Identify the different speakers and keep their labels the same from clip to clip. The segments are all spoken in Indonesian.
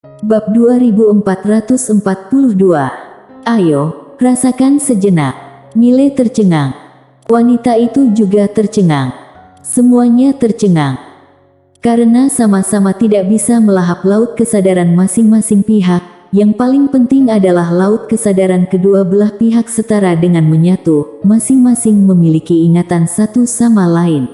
Speaker 1: Bab 2442. Ayo, rasakan sejenak. Mile tercengang. Wanita itu juga tercengang. Semuanya tercengang. Karena sama-sama tidak bisa melahap laut kesadaran masing-masing pihak, yang paling penting adalah laut kesadaran kedua belah pihak setara dengan menyatu, masing-masing memiliki ingatan satu sama lain.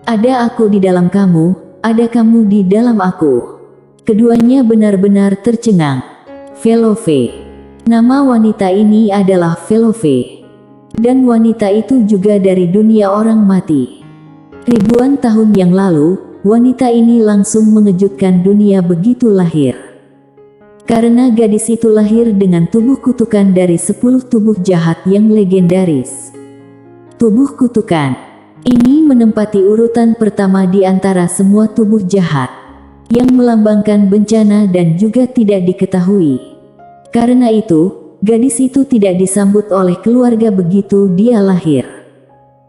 Speaker 1: Ada aku di dalam kamu, ada kamu di dalam aku. Keduanya benar-benar tercengang. Velove. Nama wanita ini adalah Velove. Dan wanita itu juga dari dunia orang mati. Ribuan tahun yang lalu, wanita ini langsung mengejutkan dunia begitu lahir. Karena gadis itu lahir dengan tubuh kutukan dari 10 tubuh jahat yang legendaris. Tubuh kutukan ini menempati urutan pertama di antara semua tubuh jahat, yang melambangkan bencana dan juga tidak diketahui. Karena itu, gadis itu tidak disambut oleh keluarga begitu dia lahir.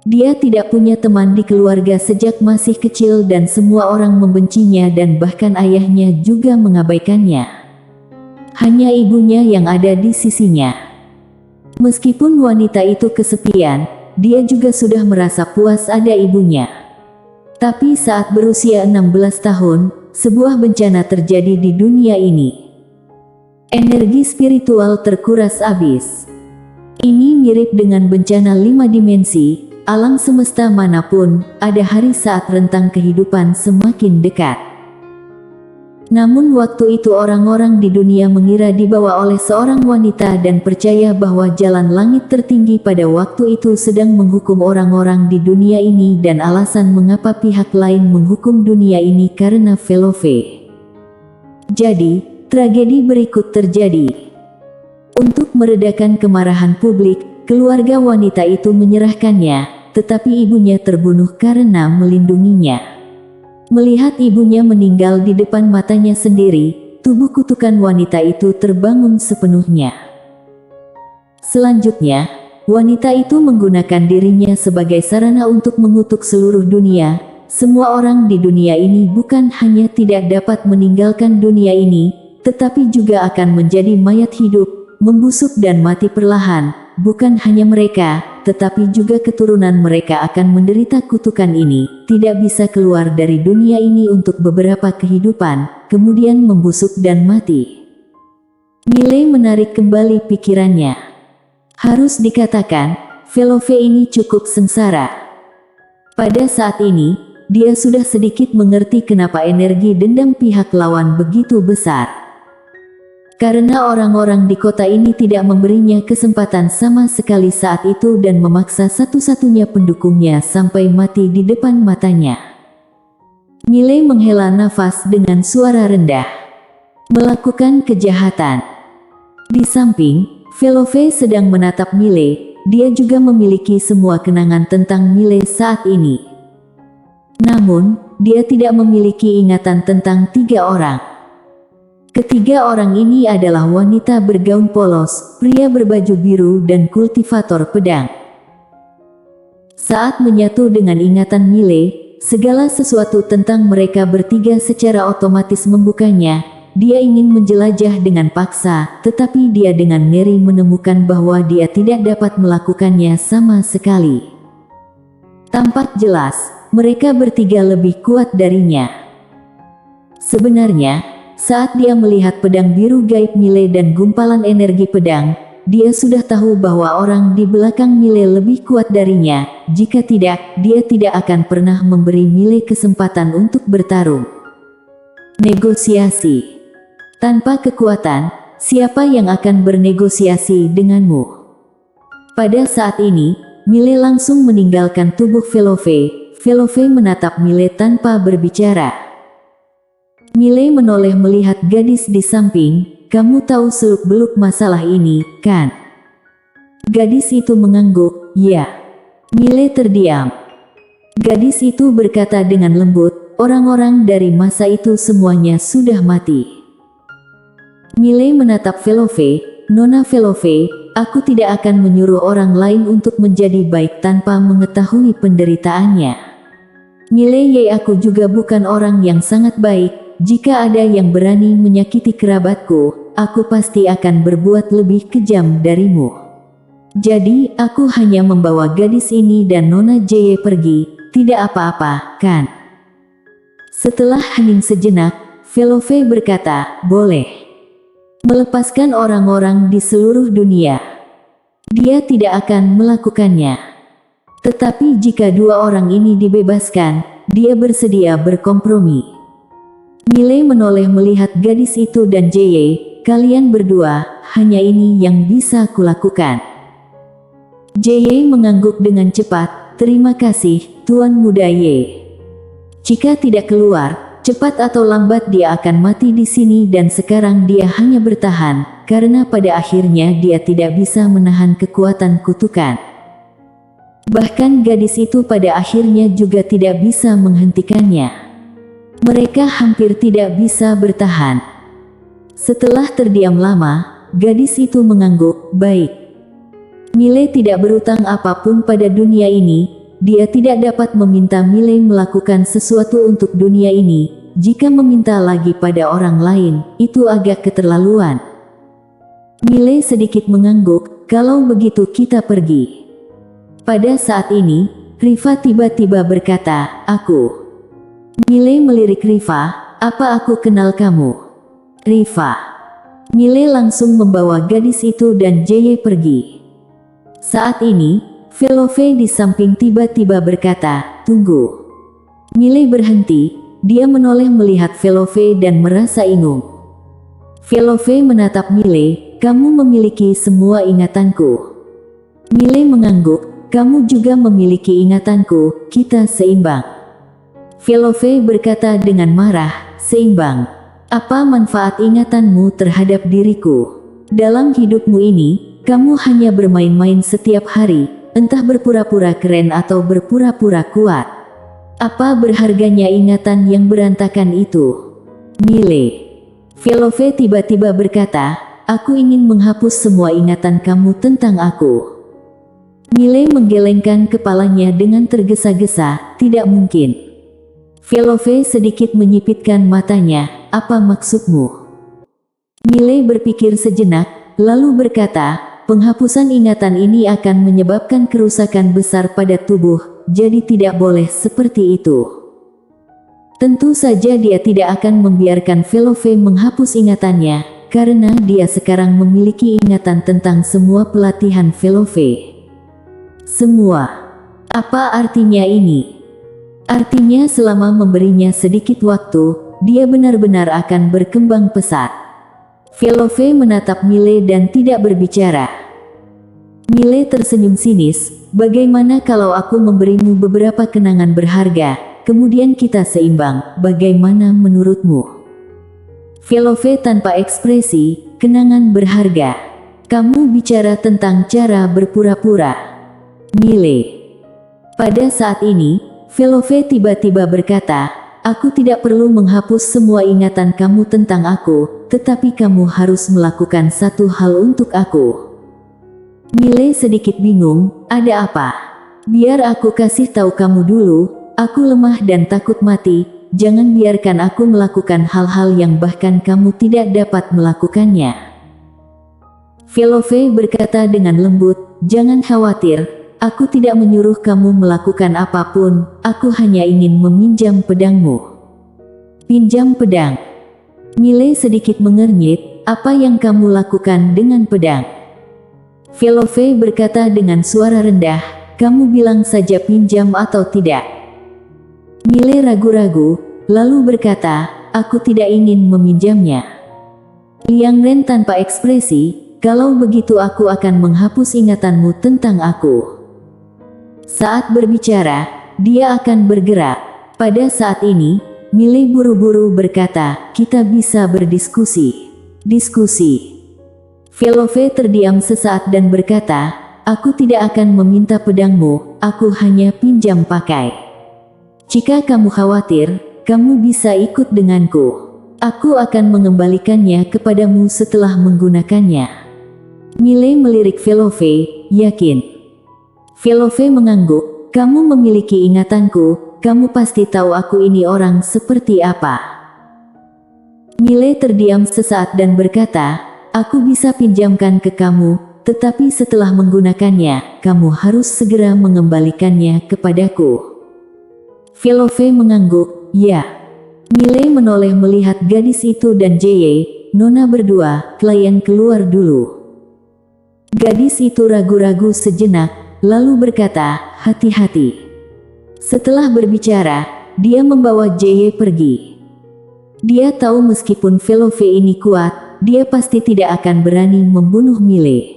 Speaker 1: Dia tidak punya teman di keluarga sejak masih kecil dan semua orang membencinya dan bahkan ayahnya juga mengabaikannya. Hanya ibunya yang ada di sisinya. Meskipun wanita itu kesepian, dia juga sudah merasa puas ada ibunya. Tapi saat berusia 16 tahun, sebuah bencana terjadi di dunia ini. Energi spiritual terkuras habis. Ini mirip dengan bencana 5 dimensi, alam semesta manapun, ada hari saat rentang kehidupan semakin dekat. Namun waktu itu orang-orang di dunia mengira dibawa oleh seorang wanita dan percaya bahwa jalan langit tertinggi pada waktu itu sedang menghukum orang-orang di dunia ini dan alasan mengapa pihak lain menghukum dunia ini karena Velove. Jadi, tragedi berikut terjadi. Untuk meredakan kemarahan publik, keluarga wanita itu menyerahkannya, tetapi ibunya terbunuh karena melindunginya. Melihat ibunya meninggal di depan matanya sendiri, tubuh kutukan wanita itu terbangun sepenuhnya. Selanjutnya, wanita itu menggunakan dirinya sebagai sarana untuk mengutuk seluruh dunia. Semua orang di dunia ini bukan hanya tidak dapat meninggalkan dunia ini, tetapi juga akan menjadi mayat hidup, membusuk dan mati perlahan. Bukan hanya mereka, tetapi juga keturunan mereka akan menderita kutukan ini, tidak bisa keluar dari dunia ini untuk beberapa kehidupan, kemudian membusuk dan mati. Mile menarik kembali pikirannya. Harus dikatakan, Velove ini cukup sengsara. Pada saat ini, dia sudah sedikit mengerti kenapa energi dendam pihak lawan begitu besar. Karena orang-orang di kota ini tidak memberinya kesempatan sama sekali saat itu dan memaksa satu-satunya pendukungnya sampai mati di depan matanya. Mile menghela nafas dengan suara rendah. Melakukan kejahatan. Di samping, Velove sedang menatap Mile, dia juga memiliki semua kenangan tentang Mile saat ini. Namun, dia tidak memiliki ingatan tentang 3 orang. Ketiga orang ini adalah wanita bergaun polos, pria berbaju biru dan kultivator pedang. Saat menyatu dengan ingatan Mile, segala sesuatu tentang mereka bertiga secara otomatis membukanya. Dia ingin menjelajah dengan paksa, tetapi dia dengan ngeri menemukan bahwa dia tidak dapat melakukannya sama sekali. Tampak jelas, mereka bertiga lebih kuat darinya. Sebenarnya, saat dia melihat pedang biru gaib Mile dan gumpalan energi pedang, dia sudah tahu bahwa orang di belakang Mile lebih kuat darinya. Jika tidak, dia tidak akan pernah memberi Mile kesempatan untuk bertarung. Negosiasi. Tanpa kekuatan, siapa yang akan bernegosiasi denganmu? Pada saat ini, Mile langsung meninggalkan tubuh Velove. Velove menatap Mile tanpa berbicara. Mile menoleh melihat gadis di samping. Kamu tahu seluk-beluk masalah ini, kan? Gadis itu mengangguk, ya. Mile terdiam. Gadis itu berkata dengan lembut, orang-orang dari masa itu semuanya sudah mati. Mile menatap Velove, Nona Velove, aku tidak akan menyuruh orang lain untuk menjadi baik tanpa mengetahui penderitaannya. Mile, aku juga bukan orang yang sangat baik. jika ada yang berani menyakiti kerabatku, aku pasti akan berbuat lebih kejam darimu. Jadi, aku hanya membawa gadis ini dan Nona Jeye pergi, tidak apa-apa, kan? Setelah hening sejenak, Velove berkata, boleh. Melepaskan orang-orang di seluruh dunia. Dia tidak akan melakukannya. Tetapi jika dua orang ini dibebaskan, dia bersedia berkompromi. Mile menoleh melihat gadis itu dan Jeye, kalian berdua, hanya ini yang bisa kulakukan. Jeye mengangguk dengan cepat, terima kasih, Tuan Muda Ye. Jika tidak keluar, cepat atau lambat dia akan mati di sini dan sekarang dia hanya bertahan, karena pada akhirnya dia tidak bisa menahan kekuatan kutukan. Bahkan gadis itu pada akhirnya juga tidak bisa menghentikannya. Mereka hampir tidak bisa bertahan. Setelah terdiam lama, gadis itu mengangguk, baik. Mile tidak berutang apapun pada dunia ini, dia tidak dapat meminta Mile melakukan sesuatu untuk dunia ini. Jika meminta lagi pada orang lain, itu agak keterlaluan. Mile sedikit mengangguk, kalau begitu kita pergi. Pada saat ini, Riva tiba-tiba berkata, aku. Mile melirik Riva, apa aku kenal kamu? Riva. Mile langsung membawa gadis itu dan Jeye pergi. Saat ini, Velove di samping tiba-tiba berkata, tunggu. Mile berhenti, dia menoleh melihat Velove dan merasa ingung. Velove menatap Mile, kamu memiliki semua ingatanku. Mile mengangguk, kamu juga memiliki ingatanku, kita seimbang. Velove berkata dengan marah, seimbang. Apa manfaat ingatanmu terhadap diriku? Dalam hidupmu ini, kamu hanya bermain-main setiap hari, entah berpura-pura keren atau berpura-pura kuat. Apa berharganya ingatan yang berantakan itu? Mile. Velove tiba-tiba berkata, aku ingin menghapus semua ingatan kamu tentang aku. Mile menggelengkan kepalanya dengan tergesa-gesa, tidak mungkin. Velove sedikit menyipitkan matanya, apa maksudmu? Mile berpikir sejenak, lalu berkata, penghapusan ingatan ini akan menyebabkan kerusakan besar pada tubuh, jadi tidak boleh seperti itu. Tentu saja dia tidak akan membiarkan Velove menghapus ingatannya, karena dia sekarang memiliki ingatan tentang semua pelatihan Velove. Semua. Apa artinya ini? Artinya selama memberinya sedikit waktu, dia benar-benar akan berkembang pesat. Velove menatap Mile dan tidak berbicara. Mile tersenyum sinis, bagaimana kalau aku memberimu beberapa kenangan berharga, kemudian kita seimbang, bagaimana menurutmu? Velove tanpa ekspresi, kenangan berharga. Kamu bicara tentang cara berpura-pura. Mile. Pada saat ini, Velove tiba-tiba berkata, aku tidak perlu menghapus semua ingatan kamu tentang aku, tetapi kamu harus melakukan satu hal untuk aku. Mile sedikit bingung, ada apa? Biar aku kasih tahu kamu dulu, aku lemah dan takut mati, jangan biarkan aku melakukan hal-hal yang bahkan kamu tidak dapat melakukannya. Velove berkata dengan lembut, jangan khawatir. Aku tidak menyuruh kamu melakukan apapun, aku hanya ingin meminjam pedangmu. Pinjam pedang. Mile sedikit mengernyit, apa yang kamu lakukan dengan pedang? Velove berkata dengan suara rendah, kamu bilang saja pinjam atau tidak. Mile ragu-ragu, lalu berkata, aku tidak ingin meminjamnya. Liang Ren tanpa ekspresi, kalau begitu aku akan menghapus ingatanmu tentang aku. Saat berbicara, dia akan bergerak. Pada saat ini, Mile buru-buru berkata, kita bisa berdiskusi. Diskusi. Velove terdiam sesaat dan berkata, aku tidak akan meminta pedangmu, aku hanya pinjam pakai. Jika kamu khawatir, kamu bisa ikut denganku. Aku akan mengembalikannya kepadamu setelah menggunakannya. Mile melirik Velove, yakin. Velove mengangguk, kamu memiliki ingatanku, kamu pasti tahu aku ini orang seperti apa. Mile terdiam sesaat dan berkata, aku bisa pinjamkan ke kamu, tetapi setelah menggunakannya, kamu harus segera mengembalikannya kepadaku. Velove mengangguk, ya. Mile menoleh melihat gadis itu dan Jeye, nona berdua, klien keluar dulu. Gadis itu ragu-ragu sejenak, lalu berkata, hati-hati. Setelah berbicara, dia membawa Jeye pergi. Dia tahu meskipun Velove ini kuat, dia pasti tidak akan berani membunuh Mile.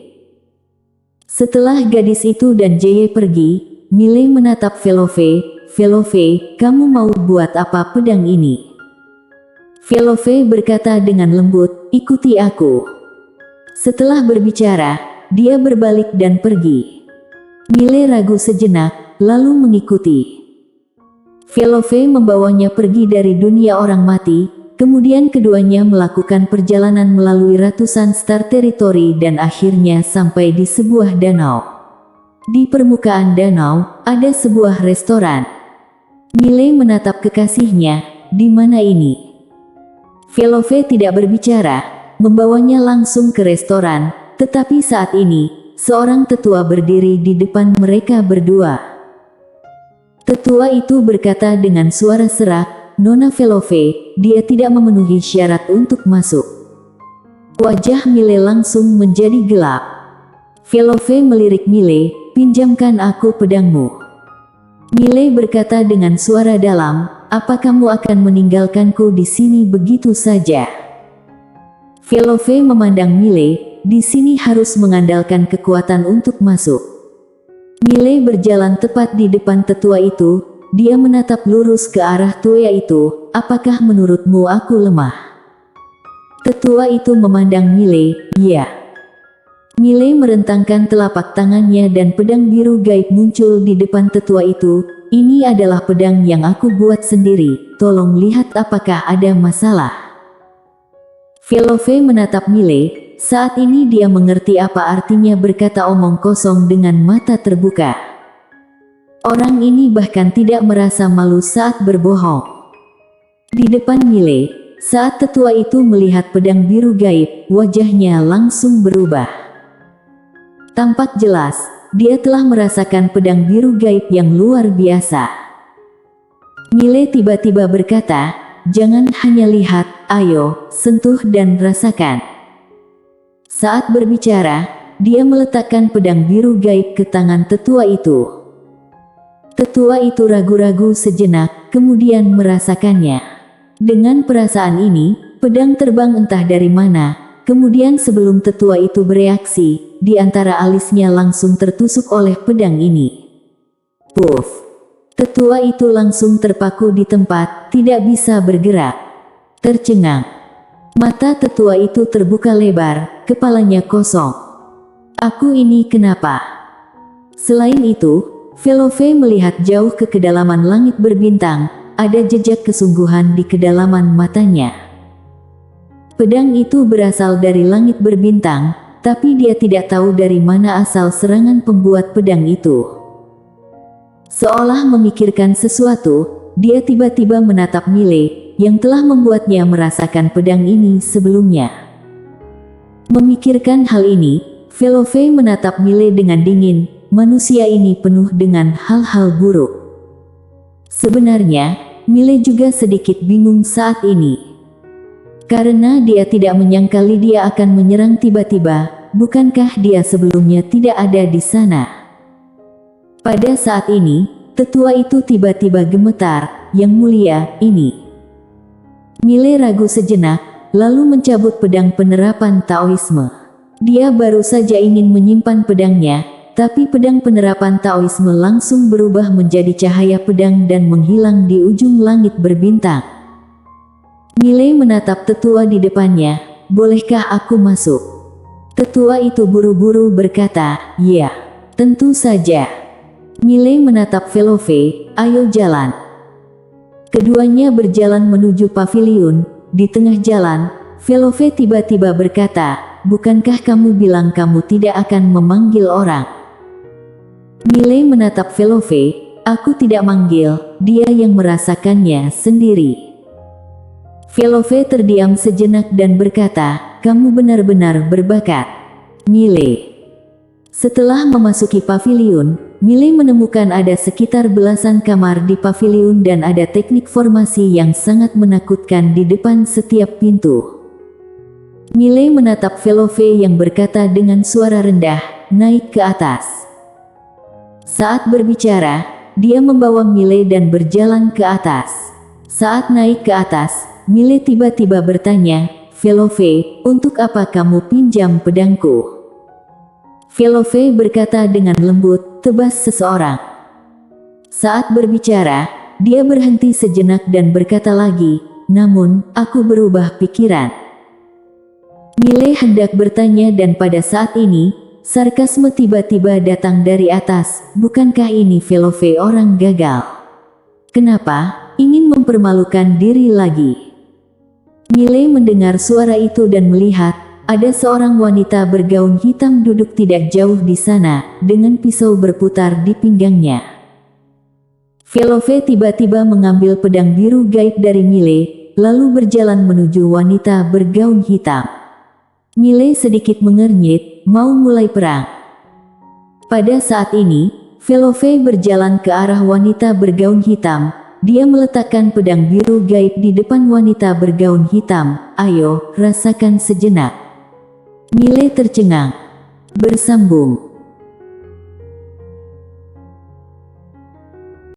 Speaker 1: Setelah gadis itu dan Jeye pergi, Mile menatap Velove. Velove, kamu mau buat apa pedang ini? Velove berkata dengan lembut, ikuti aku. Setelah berbicara, dia berbalik dan pergi. Mile ragu sejenak, lalu mengikuti. Velove membawanya pergi dari dunia orang mati, kemudian keduanya melakukan perjalanan melalui ratusan star territory dan akhirnya sampai di sebuah danau. Di permukaan danau, ada sebuah restoran. Mile menatap kekasihnya, di mana ini? Velove tidak berbicara, membawanya langsung ke restoran, tetapi saat ini, seorang tetua berdiri di depan mereka berdua. Tetua itu berkata dengan suara serak, Nona Velove, dia tidak memenuhi syarat untuk masuk. Wajah Mile langsung menjadi gelap. Velove melirik Mile, pinjamkan aku pedangmu. Mile berkata dengan suara dalam, apa kamu akan meninggalkanku di sini begitu saja? Velove memandang Mile, di sini harus mengandalkan kekuatan untuk masuk. Mile berjalan tepat di depan tetua itu, dia menatap lurus ke arah tua itu, apakah menurutmu aku lemah? Tetua itu memandang Mile, ya. Mile merentangkan telapak tangannya dan pedang biru gaib muncul di depan tetua itu, ini adalah pedang yang aku buat sendiri, tolong lihat apakah ada masalah. Velove menatap Mile. Saat ini dia mengerti apa artinya berkata omong kosong dengan mata terbuka. Orang ini bahkan tidak merasa malu saat berbohong. Di depan Mile, saat tetua itu melihat pedang biru gaib, wajahnya langsung berubah. Tampak jelas, dia telah merasakan pedang biru gaib yang luar biasa. Mile tiba-tiba berkata, jangan hanya lihat, ayo, sentuh dan rasakan. Saat berbicara, dia meletakkan pedang biru gaib ke tangan tetua itu. Tetua itu ragu-ragu sejenak, kemudian merasakannya. Dengan perasaan ini, pedang terbang entah dari mana, kemudian sebelum tetua itu bereaksi, di antara alisnya langsung tertusuk oleh pedang ini. Puff! Tetua itu langsung terpaku di tempat, tidak bisa bergerak. Tercengang. Mata tetua itu terbuka lebar, kepalanya kosong. Aku ini kenapa? Selain itu, Velove melihat jauh ke kedalaman langit berbintang, ada jejak kesungguhan di kedalaman matanya. Pedang itu berasal dari langit berbintang, tapi dia tidak tahu dari mana asal serangan pembuat pedang itu. Seolah memikirkan sesuatu, dia tiba-tiba menatap Mile, yang telah membuatnya merasakan pedang ini sebelumnya. Memikirkan hal ini, Velove menatap Mile dengan dingin, manusia ini penuh dengan hal-hal buruk. Sebenarnya, Mile juga sedikit bingung saat ini. Karena dia tidak menyangka Lydia akan menyerang tiba-tiba, bukankah dia sebelumnya tidak ada di sana? Pada saat ini, tetua itu tiba-tiba gemetar, yang mulia, ini. Mile ragu sejenak, lalu mencabut pedang penerapan Taoisme. Dia baru saja ingin menyimpan pedangnya, tapi pedang penerapan Taoisme langsung berubah menjadi cahaya pedang dan menghilang di ujung langit berbintang. Mile menatap tetua di depannya, bolehkah aku masuk? Tetua itu buru-buru berkata, ya, tentu saja. Mile menatap Velove, ayo jalan. Keduanya berjalan menuju paviliun. Di tengah jalan, Velove tiba-tiba berkata, bukankah kamu bilang kamu tidak akan memanggil orang? Mile menatap Velove, aku tidak manggil, dia yang merasakannya sendiri. Velove terdiam sejenak dan berkata, "Kamu benar-benar berbakat, Mile." Setelah memasuki paviliun, Mile menemukan ada sekitar belasan kamar di paviliun dan ada teknik formasi yang sangat menakutkan di depan setiap pintu. Mile menatap Velove yang berkata dengan suara rendah, "Naik ke atas." Saat berbicara, dia membawa Mile dan berjalan ke atas. Saat naik ke atas, Mile tiba-tiba bertanya, "Velove, untuk apa kamu pinjam pedangku?" Velove berkata dengan lembut, "Tebas seseorang." Saat berbicara, dia berhenti sejenak dan berkata lagi, "Namun, aku berubah pikiran." Mile hendak bertanya dan pada saat ini, sarkasme tiba-tiba datang dari atas, "Bukankah ini Velove orang gagal? Kenapa ingin mempermalukan diri lagi?" Mile mendengar suara itu dan melihat, ada seorang wanita bergaun hitam duduk tidak jauh di sana, dengan pisau berputar di pinggangnya. Velove tiba-tiba mengambil pedang biru gaib dari Mile, lalu berjalan menuju wanita bergaun hitam. Mile sedikit mengernyit, mau mulai perang. Pada saat ini, Velove berjalan ke arah wanita bergaun hitam. Dia meletakkan pedang biru gaib di depan wanita bergaun hitam. "Ayo, rasakan sejenak." Mile tercengang. Bersambung.